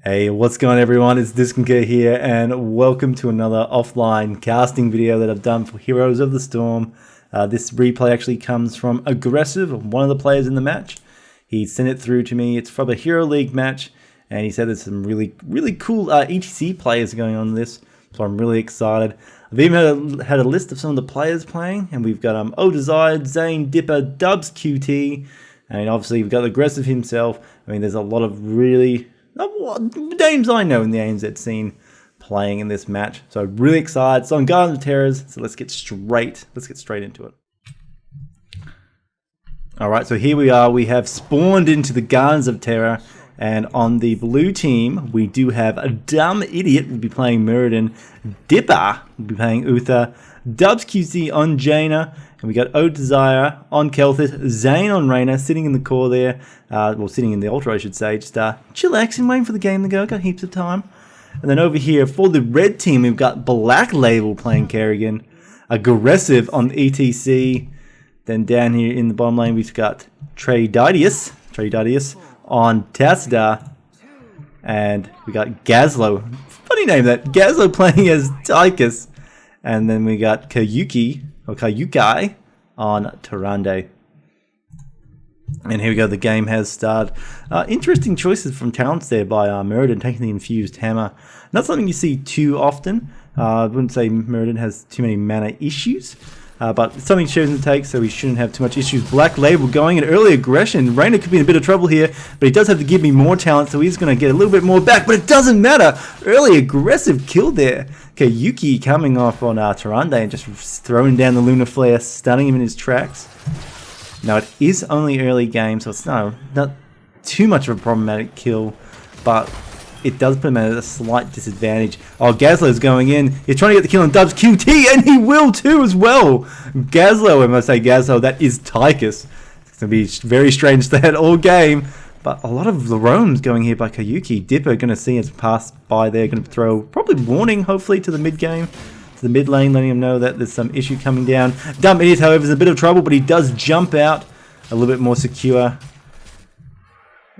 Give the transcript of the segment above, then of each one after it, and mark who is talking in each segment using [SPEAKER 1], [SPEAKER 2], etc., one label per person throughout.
[SPEAKER 1] Hey, what's going on everyone? It's Disconcur here and welcome to another offline casting video that I've done for Heroes of the Storm. This replay actually comes from Aggressive, one of the players in the match. He sent it through to me. It's from a Hero League match and he said there's some really cool E.T.C players going on in this, so I'm really excited. I've even had a list of some of the players playing, and we've got O.Desired, Zane, Dipper, Dubs QT, and obviously we've got Aggressive himself. I mean, there's a lot of really names I know in the ANZ scene playing in this match, so really excited. So on Garden of Terrors, so let's get straight into it. Alright, so here we are. We have spawned into the Gardens of Terror, and on the blue team we do have a Dumb Idiot will be playing Muradin, Dipper will be playing Uther, Dubs QC on Jaina, and we got O.Desire on Kelthis, Zane on Reyna, sitting in the core there, well, sitting in the Ultra I should say, just chillaxing, waiting for the game to go, got heaps of time. And then over here for the red team we've got Black Label playing Kerrigan, Aggressive on E.T.C, then down here in the bottom lane we've got Trey Didius on Tassadar, and we got Gazlo, funny name that, Gazlo playing as E.T.C, and then we got Kayuki on Tyrande. And here we go, the game has started. Interesting choices from talents there by Muradin, taking the Infused Hammer. Not something you see too often. I wouldn't say Muradin has too many mana issues, but it's something he's chosen to take, so he shouldn't have too much issues. Black Label going in early aggression. Reyna could be in a bit of trouble here, but he does have to give me more talent, so he's going to get a little bit more back, but it doesn't matter. Early aggressive kill there. Kayuki coming off on Tyrande and just throwing down the Lunar Flare, stunning him in his tracks. Now it is only early game, so it's not too much of a problematic kill, but it does put him at a slight disadvantage. Oh, Gazlo's going in. He's trying to get the kill on Dubs QT, and he will too as well. Gazlo, I must say Gazlo, that is E.T.C. It's going to be very strange that all game. But a lot of the roams going here by Kayuki. Dipper going to see us pass by there. Going to throw probably warning, hopefully, to the mid game. To the mid lane, letting him know that there's some issue coming down. Dumb Idiot, however, is in a bit of trouble, but he does jump out a little bit more secure.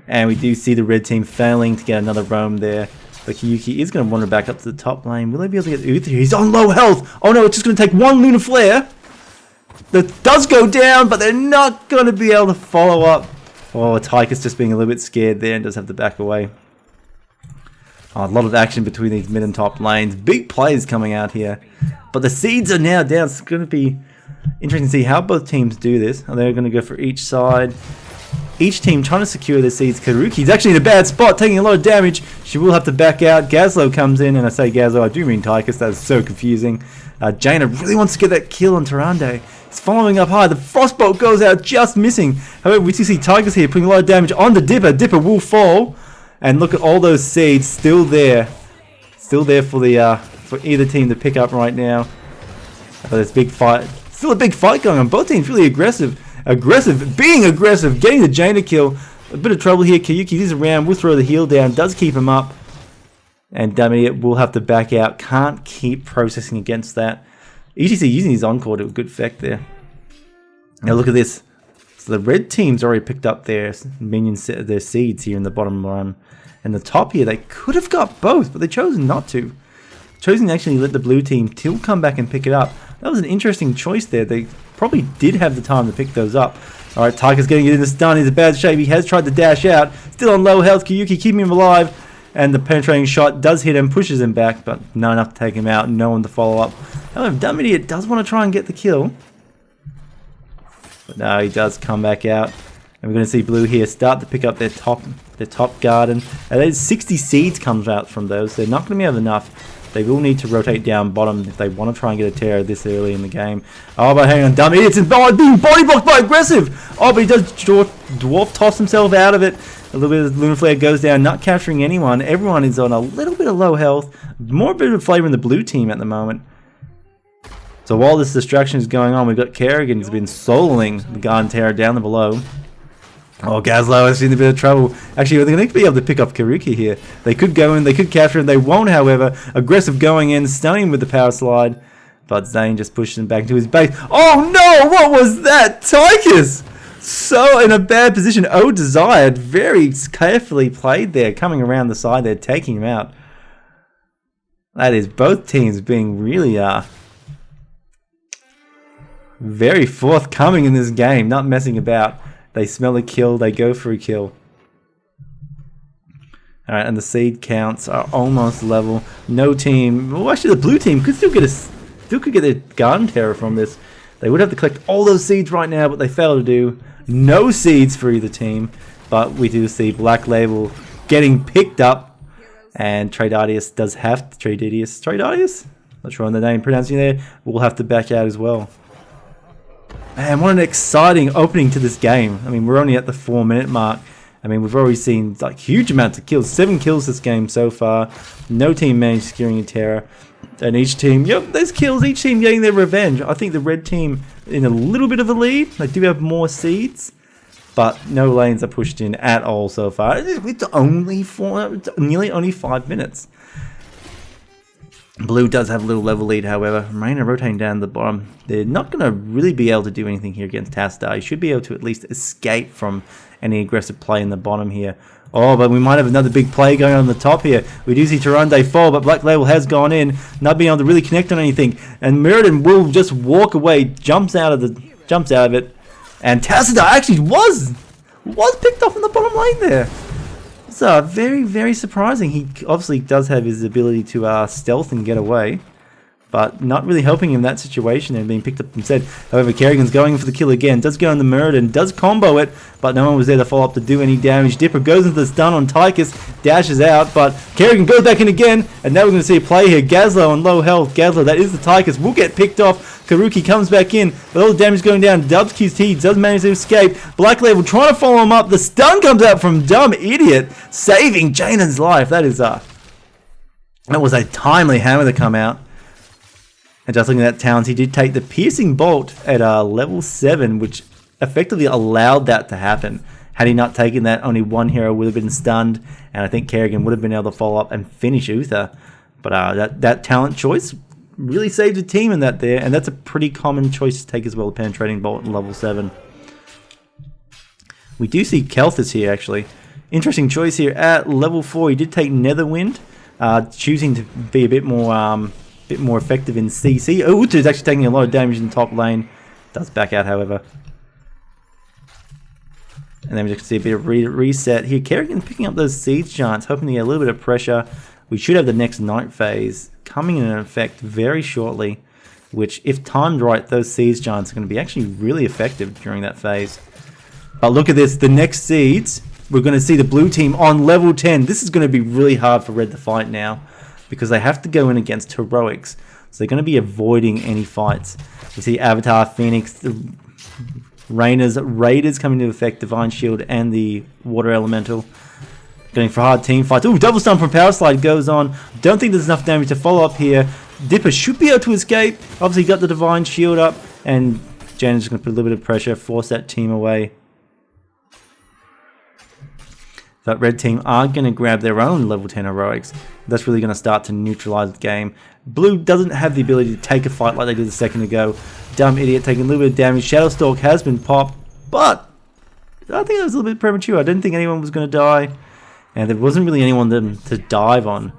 [SPEAKER 1] And we do see the red team failing to get another roam there. But Kayuki is going to wander back up to the top lane. Will they be able to get Uther here? He's on low health. Oh no, it's just going to take one Lunar Flare. That does go down, but they're not going to be able to follow up. Oh, E.T.C is just being a little bit scared there and does have to back away. Oh, a lot of action between these mid and top lanes. Big plays coming out here. But the seeds are now down. It's going to be interesting to see how both teams do this. Are they going to go for each side? Each team trying to secure the seeds. Karuki's actually in a bad spot, taking a lot of damage. She will have to back out. Gazlo comes in, and I say Gazlo, I do mean E.T.C. That is so confusing. Jaina really wants to get that kill on Tyrande. He's following up high. The Frostbolt goes out, just missing. However, we do see E.T.C here putting a lot of damage on the Dipper. Dipper will fall. And look at all those seeds still there. Still there for the for either team to pick up right now. But there's a big fight. Still a big fight going on. Both teams really aggressive. Being aggressive, getting the Jaina kill. A bit of trouble here. Kayuki is around, will throw the heal down, does keep him up. And Dumb Idiot will have to back out. Can't keep processing against that. E.T.C using his encore to a good effect there. Now look at this. So the red team's already picked up their minions, their seeds here in the bottom run. And the top here, they could have got both, but they chose not to. Chosen to actually let the blue team still come back and pick it up. That was an interesting choice there. They probably did have the time to pick those up. Alright, E.T.Ci's getting it in the stun. He's in bad shape. He has tried to dash out. Still on low health. Kayuki keeping him alive. And the penetrating shot does hit him, pushes him back, but not enough to take him out. No one to follow up. However, Dumb Idiot does want to try and get the kill. But no, he does come back out. And we're going to see blue here start to pick up their top garden. And there's 60 seeds comes out from those. They're not going to have enough. They will need to rotate down bottom if they want to try and get a terror this early in the game. Oh, but hang on, Dumb Idiot's being body blocked by Aggressive. Oh, but he does dwarf toss himself out of it. A little bit of Lunar Flare goes down, not capturing anyone. Everyone is on a little bit of low health. More bit of flavor in the blue team at the moment. So while this distraction is going on, we've got Kerrigan who's been soloing the Garden Terror down the below. Oh, Gazlo is in a bit of trouble. Actually, they're going to be able to pick up Karuki here. They could go in, they could capture him, they won't, however. Aggressive going in, stunning with the power slide. But Zane just pushes him back into his base. Oh no, what was that? E.T.C! So in a bad position. Oh, Desired, very carefully played there, coming around the side there, taking him out. That is both teams being really very forthcoming in this game, not messing about. They smell a kill, they go for a kill. Alright, and the seed counts are almost level. No team, well actually the blue team could still get a garden terror from this. They would have to collect all those seeds right now, but they failed to do. No seeds for either team, but we do see Black Label getting picked up, and Tradius does have to, Tradius? Not sure on the name pronouncing there, will have to back out as well. Man, what an exciting opening to this game. I mean, we're only at the 4-minute mark. I mean, we've already seen like huge amounts of kills. 7 kills this game so far. No team managed securing a terror. And each team, yep, there's kills. Each team getting their revenge. I think the red team in a little bit of a lead. They do have more seeds. But no lanes are pushed in at all so far. It's nearly only 5 minutes. Blue does have a little level lead, however. Marina rotating down the bottom. They're not going to really be able to do anything here against Tastar. You should be able to at least escape from any aggressive play in the bottom here. Oh, but we might have another big play going on the top here. We do see Tyrande fall, but Black Label has gone in, not being able to really connect on anything. And Meriden will just walk away, jumps out of it. And Tassadar actually was picked off in the bottom lane there. So very, very surprising. He obviously does have his ability to stealth and get away, but not really helping him in that situation and being picked up instead. However, Kerrigan's going for the kill again. Does go on the Meriden, does combo it, but no one was there to follow up to do any damage. Dipper goes into the stun on Tychus, dashes out, but Kerrigan goes back in again, and now we're going to see a play here. Gazlo on low health. Gazlo, that is the Tychus, will get picked off. Karuki comes back in, but all the damage going down. Dubs QT does manage to escape. Black Label trying to follow him up. The stun comes out from Dumb Idiot, saving Janen's life. That was a timely hammer to come out. And just looking at Towns, he did take the piercing bolt at level 7, which effectively allowed that to happen. Had he not taken that, only one hero would have been stunned, and I think Kerrigan would have been able to follow up and finish Uther. But that talent choice really saved the team in that there, and that's a pretty common choice to take as well, a penetrating bolt at level 7. We do see Kelthus here, actually. Interesting choice here at level 4. He did take Netherwind, choosing to be a bit more effective in CC. Oh, Uta is actually taking a lot of damage in the top lane. Does back out, however. And then we just see a bit of reset here. Kerrigan picking up those Siege Giants, hoping to get a little bit of pressure. We should have the next night phase coming in effect very shortly, which, if timed right, those Siege Giants are going to be actually really effective during that phase. But look at this, the next Seeds, we're going to see the blue team on level 10. This is going to be really hard for Red to fight now, because they have to go in against heroics. So they're going to be avoiding any fights. We see Avatar, Phoenix, the Raiders coming into effect, Divine Shield and the Water Elemental. Going for hard team fights. Ooh, double stun from Power Slide goes on. Don't think there's enough damage to follow up here. Dipper should be able to escape. Obviously got the Divine Shield up, and Jan's just going to put a little bit of pressure, force that team away. That red team are going to grab their own level 10 heroics. That's really going to start to neutralize the game. Blue doesn't have the ability to take a fight like they did a second ago. Dumb Idiot taking a little bit of damage. Shadowstalk has been popped, but I think that was a little bit premature. I didn't think anyone was going to die, and there wasn't really anyone to dive on.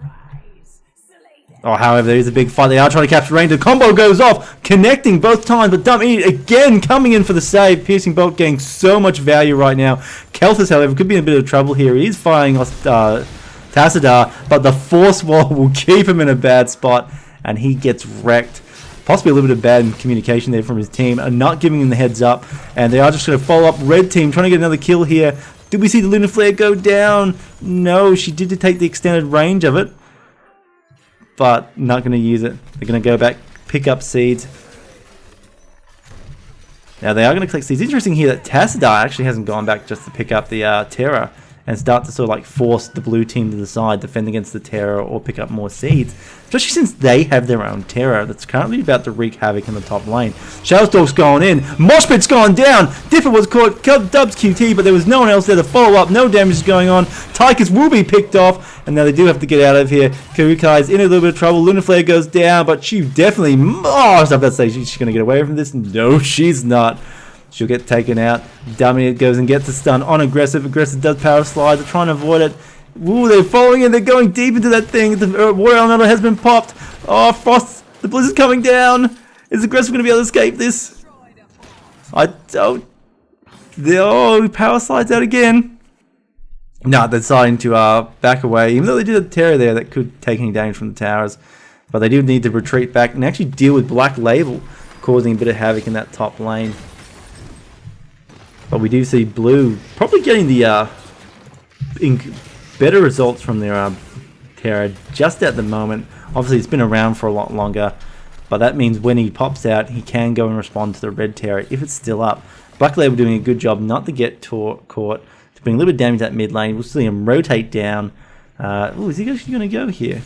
[SPEAKER 1] Oh, however, there is a big fight. They are trying to capture range. The combo goes off, connecting both times, but Dumb Idiot again coming in for the save. Piercing Bolt getting so much value right now. Kelthus, however, could be in a bit of trouble here. He is firing off Tassadar, but the Force Wall will keep him in a bad spot, and he gets wrecked. Possibly a little bit of bad communication there from his team, and not giving him the heads up, and they are just going to follow up. Red team trying to get another kill here. Did we see the Lunar Flare go down? No, she did take the extended range of it, but not going to use it. They're going to go back, pick up seeds. Now they are going to collect seeds. Interesting here that Tassadar actually hasn't gone back just to pick up the Terror and start to sort of like force the blue team to the side, defend against the Terror, or pick up more seeds. Especially since they have their own Terror that's currently about to wreak havoc in the top lane. Shadowstalk's gone in. Moshpit's gone down. Dipper was caught. Dubs QT, but there was no one else there to follow up. No damage is going on. Tychus will be picked off, and now they do have to get out of here. Karukai's in a little bit of trouble. Lunar Flare goes down, but she definitely... Oh, I was about to say she's going to get away from this. No, she's not. She'll get taken out. Dummy goes and gets a stun on Aggressive. Aggressive does power slide. They're trying to avoid it. Ooh, they're following it. They're going deep into that thing. The water elemental has been popped. Oh, Frost. The blizzard's coming down. Is Aggressive going to be able to escape this? I don't. Oh, power slides out again. No, they're deciding to back away. Even though they did a Terror there that could take any damage from the towers. But they do need to retreat back and actually deal with Black Label, causing a bit of havoc in that top lane. But we do see Blue probably getting the better results from their Terror just at the moment. Obviously, it's been around for a lot longer. But that means when he pops out, he can go and respond to the red Terror if it's still up. Black Label doing a good job not to get caught, to bring a little bit of damage at mid lane. We'll see him rotate down. Oh, is he actually going to go here?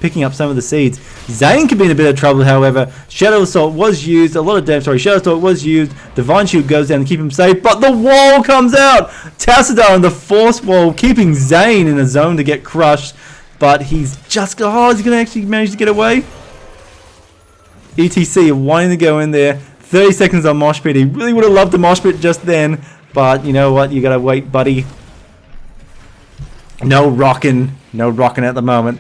[SPEAKER 1] Picking up some of the seeds. Zane could be in a bit of trouble, however. Shadow Assault was used. Shadow Assault was used. Divine Shield goes down to keep him safe, but the wall comes out. Tassadar on the Force Wall, keeping Zane in a zone to get crushed. But he's just... Oh, is he going to actually manage to get away? E.T.C. wanting to go in there. 30 seconds on Mosh Pit. He really would have loved the Mosh Pit just then. But you know what? You got to wait, buddy. No rocking. No rocking at the moment.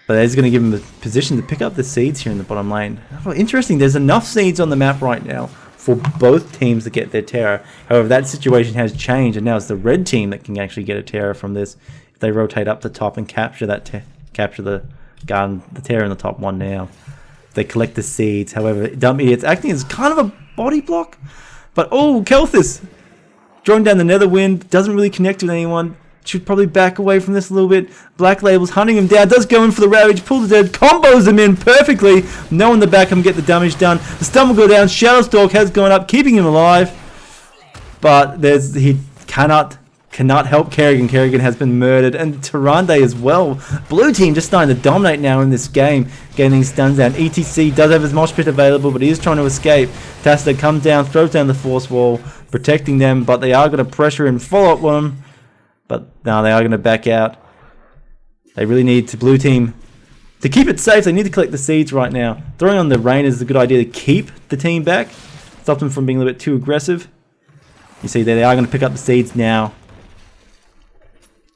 [SPEAKER 1] But that's going to give him the position to pick up the seeds here in the bottom lane. Oh, interesting. There's enough seeds on the map right now for both teams to get their Terror. However, that situation has changed, and now it's the red team that can actually get a Terror from this. If they rotate up the top and capture that, capture the garden, the Terror in the top one now. They collect the seeds. However, Dumb Idiot's acting as kind of a body block. But oh, Kelthis drawing down the Netherwind, doesn't really connect with anyone. Should probably back away from this a little bit. Black Label's hunting him down. Does go in for the Ravage. Pulls the dead. Combos him in perfectly. No one to back him get the damage done. The stun will go down. Shadowstalk has gone up, keeping him alive. But he cannot help Kerrigan. Kerrigan has been murdered. And Tyrande as well. Blue team just starting to dominate now in this game. Getting stuns down. E.T.C. does have his Mosh Pit available, but he is trying to escape. Tasta comes down, throws down the Force Wall, protecting them. But they are going to pressure and follow up on him. But now they are going to back out. They really need to blue team to keep it safe. They need to collect the seeds right now. Throwing on the rain is a good idea to keep the team back. Stop them from being a little bit too aggressive. You see there, they are going to pick up the seeds now.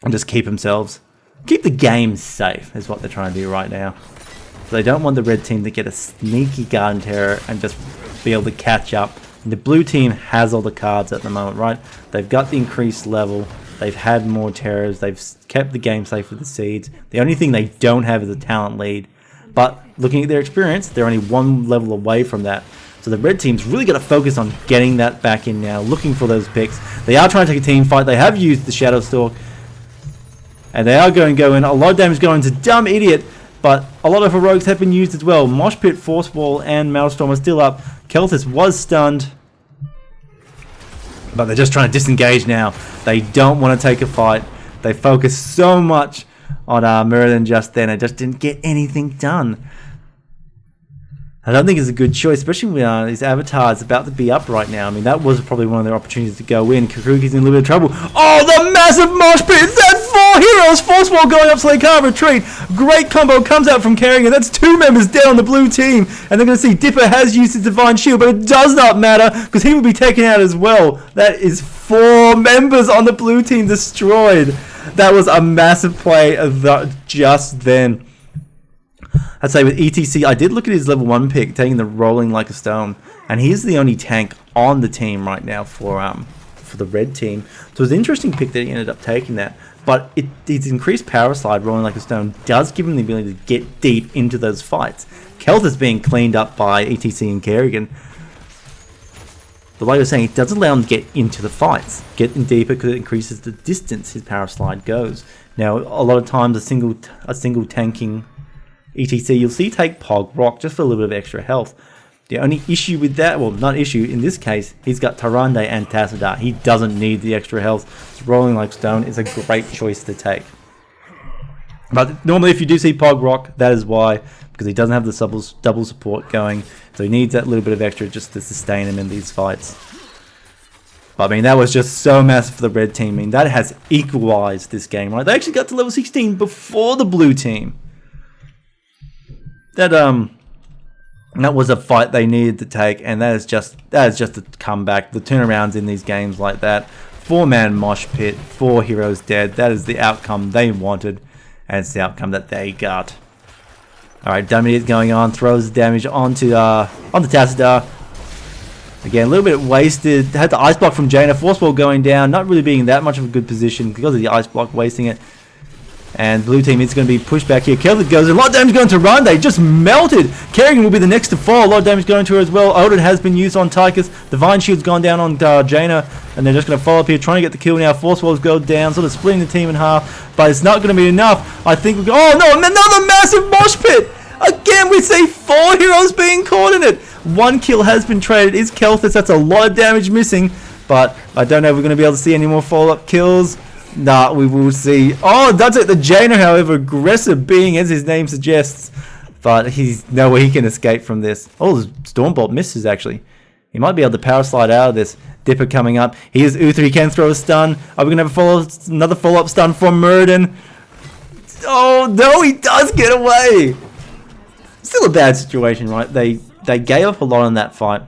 [SPEAKER 1] And just keep themselves. Keep the game safe is what they're trying to do right now. So they don't want the red team to get a sneaky Garden Terror and just be able to catch up. And the blue team has all the cards at the moment, right? They've got the increased level. They've had more Terrors. They've kept the game safe with the seeds. The only thing they don't have is a talent lead. But looking at their experience, they're only one level away from that. So the red team's really got to focus on getting that back in now, looking for those picks. They are trying to take a team fight. They have used the Shadowstalk. And they are going to go in. A lot of damage going to Dumb Idiot. But a lot of heroics have been used as well. Mosh Pit, Force Wall, and Maelstrom are still up. Kelthis was stunned. But they're just trying to disengage now. They don't want to take a fight. They focus so much on Muradin just then. It just didn't get anything done. I don't think it's a good choice, especially when his avatar is about to be up right now. I mean, that was probably one of their opportunities to go in. Kakuki's in a little bit of trouble. Oh, the massive mosh pit! That's 4 heroes! Force Wall going up so they can't retreat. Great combo comes out from Kerrigan. That's 2 members down on the blue team. And they're going to see Dipper has used his Divine Shield, but it does not matter because he will be taken out as well. That is 4 members on the blue team destroyed. That was a massive play just then. I'd say with E.T.C, I did look at his level 1 pick, taking the Rolling Like a Stone, and he's the only tank on the team right now for the red team. So it was an interesting pick that he ended up taking that. But his increased power slide, Rolling Like a Stone, does give him the ability to get deep into those fights. Kelth is being cleaned up by E.T.C and Kerrigan. But like I was saying, it does allow him to get into the fights, get in deeper because it increases the distance his power slide goes. Now, a lot of times a single tanking E.T.C, you'll see take Pog Rock just for a little bit of extra health. The only issue with that, well, not issue, in this case, he's got Tyrande and Tassadar. He doesn't need the extra health. So Rolling Like Stone is a great choice to take. But normally if you do see Pog Rock, that is why, because he doesn't have the double support going. So he needs that little bit of extra just to sustain him in these fights. But I mean, that was just so massive for the red team. I mean, that has equalized this game, right? They actually got to level 16 before the blue team. That And that was a fight they needed to take, and that is just a comeback. The turnarounds in these games like that. 4-man mosh pit, 4 heroes dead. That is the outcome they wanted, and it's the outcome that they got. Alright, Dumb Idiot going on, throws damage onto Tassadar. Again, a little bit wasted. Had the ice block from Jaina. Force Ball going down, not really being that much of a good position because of the ice block, wasting it. And blue team is going to be pushed back here. Celtic goes, a lot of damage going to Run. They just melted. Kerrigan will be the next to fall. A lot of damage going to her as well. Odin has been used on Tychus. Divine Shield's gone down on Jaina. And they're just going to follow up here, trying to get the kill now. Force Walls go down, sort of splitting the team in half. But it's not going to be enough. I think oh no, another massive mosh pit. Again, we see 4 heroes being caught in it. 1 kill has been traded. Is Kelthus. That's a lot of damage missing. But I don't know if we're going to be able to see any more follow-up kills. Nah, we will see. Oh, that's it. The Jaina, however, aggressive being, as his name suggests. But he's no way he can escape from this. Oh, the Stormbolt misses, actually. He might be able to power slide out of this. Dipper coming up. Here's U3. He can throw a stun. Are we going to have another follow-up stun from Muradin? Oh, no, he does get away. Still a bad situation, right? They gave up a lot in that fight.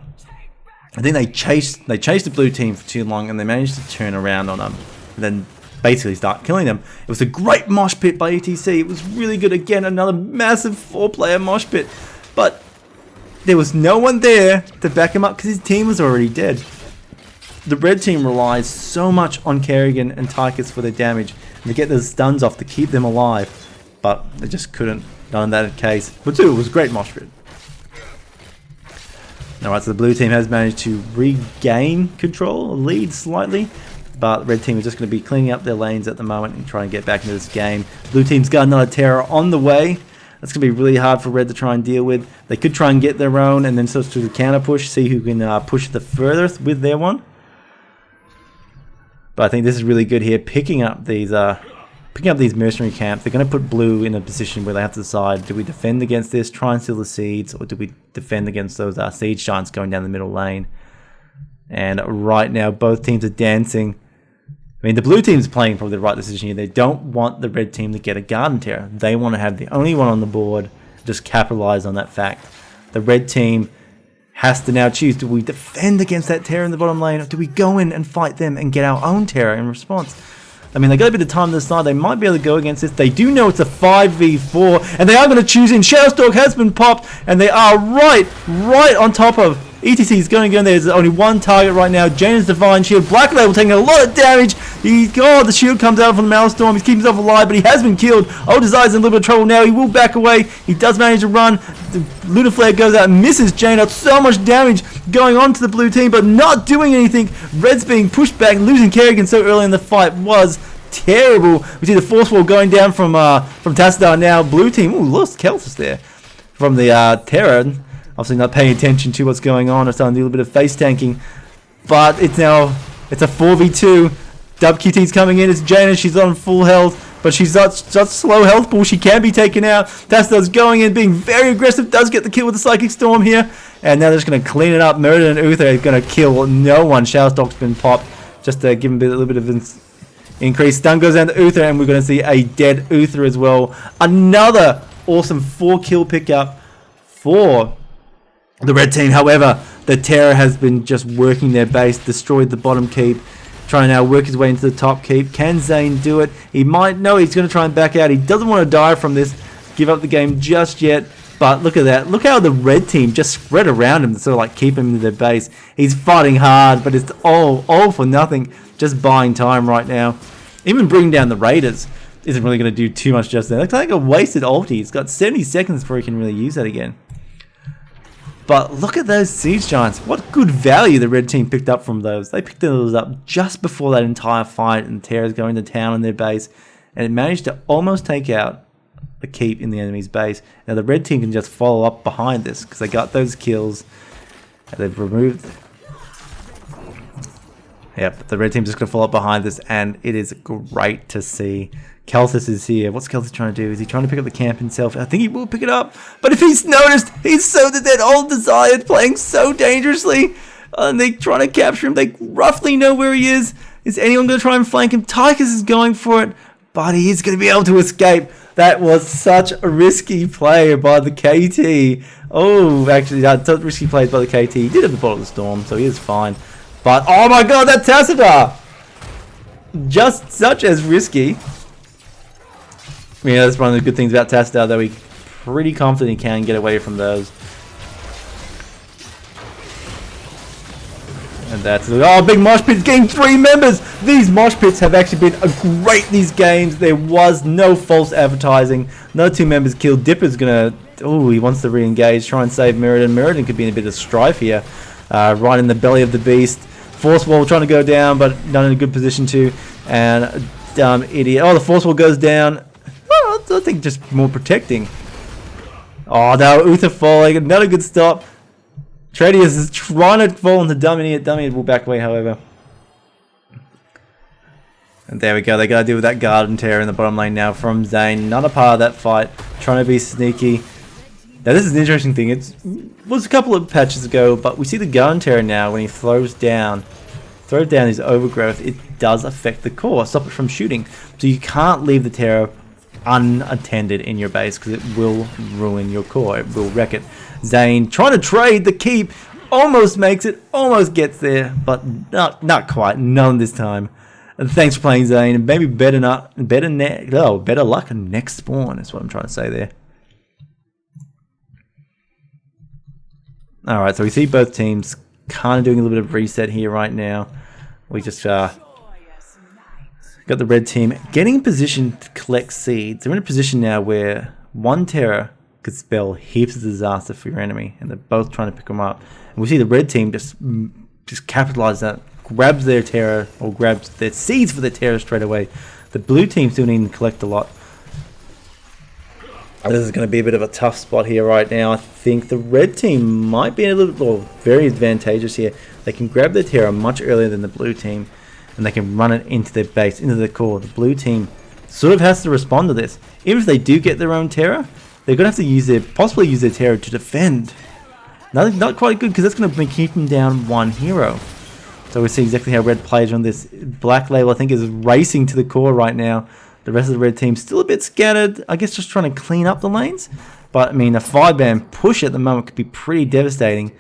[SPEAKER 1] I think they chased the blue team for too long, and they managed to turn around on them. And then basically start killing them. It was a great mosh pit by E.T.C. It was really good. Again, another massive 4-player mosh pit. But there was no one there to back him up because his team was already dead. The red team relies so much on Kerrigan and Tychus for their damage and to get those stuns off to keep them alive. But they just couldn't. None of that in case. But too, it was a great mosh pit. Alright, so the blue team has managed to regain control, lead slightly. But the red team is just going to be cleaning up their lanes at the moment and trying to get back into this game. Blue team's got another terror on the way. That's going to be really hard for red to try and deal with. They could try and get their own and then switch to the counter push, see who can push the furthest with their one. But I think this is really good here, picking up these mercenary camps. They're going to put blue in a position where they have to decide, do we defend against this, try and steal the seeds, or do we defend against those siege giants going down the middle lane? And right now, both teams are dancing. I mean, the blue team's playing probably the right decision here. They don't want the red team to get a Garden Terror. They want to have the only one on the board, just capitalize on that fact. The red team has to now choose, do we defend against that Terror in the bottom lane, or do we go in and fight them and get our own Terror in response? I mean, they got a bit of time to decide. They might be able to go against this. They do know it's a 5v4, and they are going to choose in. Shadowstalk has been popped, and they are right on top of E.T.C. is going to go in there. There's only one target right now. Jane's Divine Shield. Black Label taking a lot of damage. The shield comes out from the Maelstrom. He's keeping himself alive, but he has been killed. Old Desire's in a little bit of trouble now. He will back away. He does manage to run. The Lunar Flare goes out and misses Jane out. So much damage going on to the blue team, but not doing anything. Red's being pushed back. Losing Kerrigan so early in the fight was terrible. We see the Force Wall going down from Tassadar now. Blue team, lost Kelthus there from the Terror. Obviously not paying attention to what's going on. It's starting to do a little bit of face tanking. But it's a 4v2. WQT's coming in. It's Jaina. She's on full health. But she's got such slow health pool. She can be taken out. Tassadar's going in, being very aggressive. Does get the kill with the Psychic Storm here. And now they're just going to clean it up. Muradin and Uther are going to kill no one. Shadowstalk's been popped. Just to give him a little bit of increase. Stun goes down to Uther. And we're going to see a dead Uther as well. Another awesome 4-kill pickup for the red team. However, the Terror has been just working their base, destroyed the bottom keep, trying to now work his way into the top keep. Can Zane do it? He might. No, he's going to try and back out. He doesn't want to die from this, give up the game just yet. But look at that. Look how the red team just spread around him to sort of like keep him in their base. He's fighting hard, but it's all for nothing. Just buying time right now. Even bringing down the Raiders isn't really going to do too much just there. Looks like a wasted ulti. He's got 70 seconds before he can really use that again. But look at those Siege Giants. What good value the red team picked up from those. They picked those up just before that entire fight, and Terra's going to town in their base, and it managed to almost take out the keep in the enemy's base. Now the red team can just follow up behind this because they got those kills. And they've removed. Yep, the red team's just going to follow up behind this, and it is great to see. Kelthus is here. What's Kelthus trying to do? Is he trying to pick up the camp himself? I think he will pick it up. But if he's noticed, he's so that Old Desire playing so dangerously. And they're trying to capture him. They roughly know where he is. Is anyone going to try and flank him? Tychus is going for it. But he is going to be able to escape. That was such a risky play by the KT. Oh, actually, risky plays by the KT. He did have the ball of the storm, so he is fine. But, oh my god, that Tassadar! Just such as risky. I mean, that's one of the good things about Tassadar, though. He pretty confident he can get away from those. And that's it. Oh, big mosh pits getting 3 members. These mosh pits have actually been great these games. There was no false advertising. No 2 members killed. Dipper's gonna. Oh, he wants to re-engage. Try and save Mirrodin. Mirrodin could be in a bit of strife here. Right in the belly of the beast. Force wall trying to go down, but not in a good position to. And dumb idiot. Oh, the force wall goes down. Oh, I think just more protecting. Oh, now Uther falling. Another good stop. Tradius is trying to fall into dumb idiot. Dumb idiot will back away, however. And there we go. They got to deal with that Garden Terror in the bottom lane now from Zane. Not a part of that fight. Trying to be sneaky. Now this is an interesting thing. It was a couple of patches ago, but we see the Garden Terror now when he throws down his overgrowth. It does affect the core. Stop it from shooting. So you can't leave the Terror unattended in your base because it will ruin your core. It will wreck it. Zane trying to trade the keep, almost makes it, almost gets there, but not quite. None this time. And thanks for playing, Zane. And maybe better luck next spawn is what I'm trying to say there. All right, so we see both teams kind of doing a little bit of reset here right now. We just got the red team getting in position to collect seeds. They're in a position now where one Terror could spell heaps of disaster for your enemy, and they're both trying to pick them up. And we see the red team just capitalize that, grabs their Terror, or grabs their seeds for their Terror straight away. The blue team still need to collect a lot. This is going to be a bit of a tough spot here right now. I think the red team might be a little, well, very advantageous here. They can grab their Terror much earlier than the blue team, and they can run it into their base, into their core. The blue team sort of has to respond to this. Even if they do get their own Terror, they're going to have to possibly use their Terror to defend. Not quite good, because that's going to keep them down one hero. So we see exactly how red plays on this. Black Label, I think, is racing to the core right now. The rest of the red team still a bit scattered. I guess just trying to clean up the lanes. But, I mean, a 5-man push at the moment could be pretty devastating.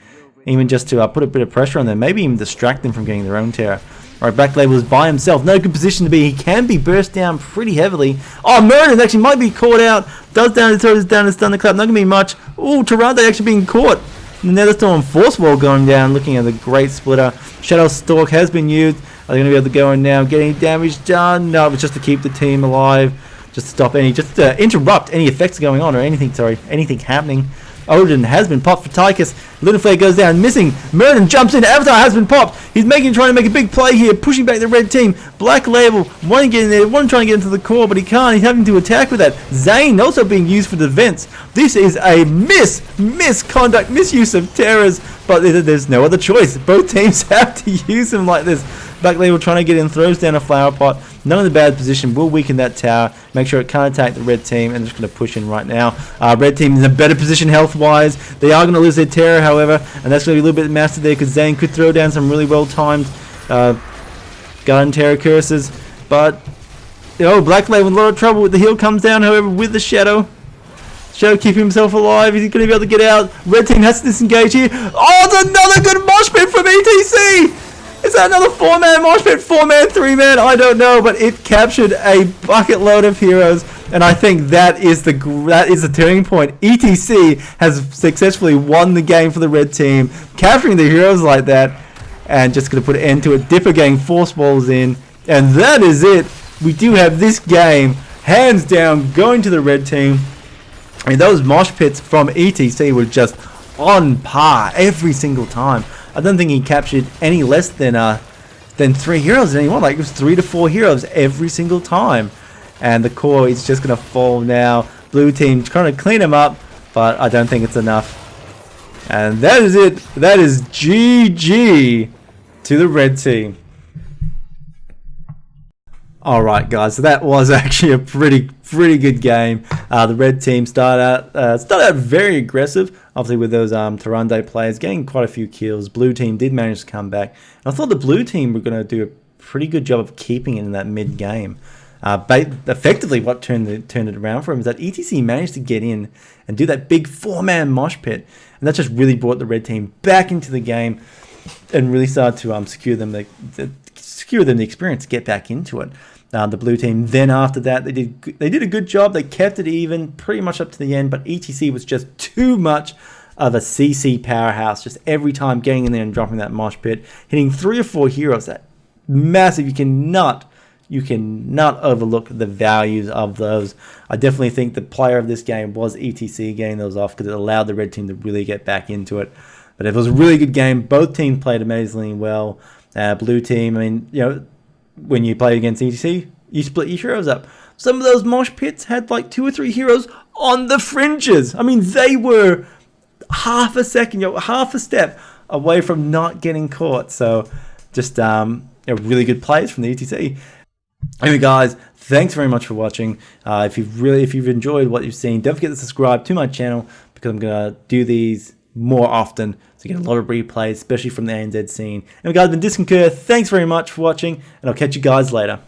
[SPEAKER 1] Even just to put a bit of pressure on them. Maybe even distract them from getting their own Terror. Alright, Black Label is by himself. No good position to be. He can be burst down pretty heavily. Oh, Mirrodin actually might be caught out. Does down his throws down his thunderclap. Not going to be much. Oh, Tyrande actually being caught. The Netherstorm Force Wall going down. Looking at the great splitter. Shadow Stalk has been used. Are they going to be able to go in now? Getting damage done? No, it's just to keep the team alive. Just to stop just to interrupt any effects going on or anything, anything happening. Odin has been popped for Tychus. Little Flare goes down, missing. Mirrodin jumps in. Avatar has been popped. He's trying to make a big play here, pushing back the red team. Black Label, one get in there, one trying to get into the core, but he can't. He's having to attack with that. Zane also being used for defense. This is a misconduct, misuse of Terrors, but there's no other choice. Both teams have to use them like this. Black Label trying to get in, throws down a flower pot. None of the bad position will weaken that tower. Make sure it can't attack the red team, and just going to push in right now. Red team is in a better position health-wise. They are going to lose their Terror, however, and that's going to be a little bit massive there because Zane could throw down some really well-timed Garden Terror curses. But, Black Label in a lot of trouble. The heal comes down, however, with the Shadow. Shadow keeping himself alive. Is he going to be able to get out? Red team has to disengage here. Oh, it's another good mosh pit from E.T.C! Is that another 4-man mosh pit? 4-man, 3-man? I don't know, but it captured a bucket load of heroes, and I think that is the turning point. E.T.C. has successfully won the game for the red team, capturing the heroes like that, and just going to put an end to it. Dipper getting force balls in, and that is it. We do have this game, hands down, going to the red team. I mean, those mosh pits from E.T.C. were just on par every single time. I don't think he captured any less than 3 heroes at any one. Like, it was 3 to 4 heroes every single time. And the core is just going to fall now. Blue team trying to clean him up, but I don't think it's enough. And that is it. That is GG to the red team. Alright guys, so that was actually a pretty good game. The red team started out very aggressive, obviously with those Tyrande players getting quite a few kills. Blue team did manage to come back. And I thought the blue team were going to do a pretty good job of keeping it in that mid game. Effectively, what turned it around for him is that E.T.C managed to get in and do that big 4-man mosh pit, and that just really brought the red team back into the game and really started to secure them the experience to get back into it. The blue team then after that they did a good job. They kept it even pretty much up to the end, but E.T.C was just too much of a CC powerhouse. Just every time getting in there and dropping that mosh pit, hitting 3 or 4 heroes. That massive. You cannot overlook the values of those. I definitely think the player of this game was E.T.C getting those off, because it allowed the red team to really get back into it. But it was a really good game. Both teams played amazingly well. Blue team, I mean, when you play against E.T.C, you split your heroes up. Some of those mosh pits had like 2 or 3 heroes on the fringes. I mean, they were half a step away from not getting caught. So just really good plays from the E.T.C. Anyway, guys, thanks very much for watching. If you've enjoyed what you've seen, don't forget to subscribe to my channel, because I'm gonna do these more often, so you get a lot of replays, especially from the ANZ scene. And guys, been Disconcur. Thanks very much for watching, and I'll catch you guys later.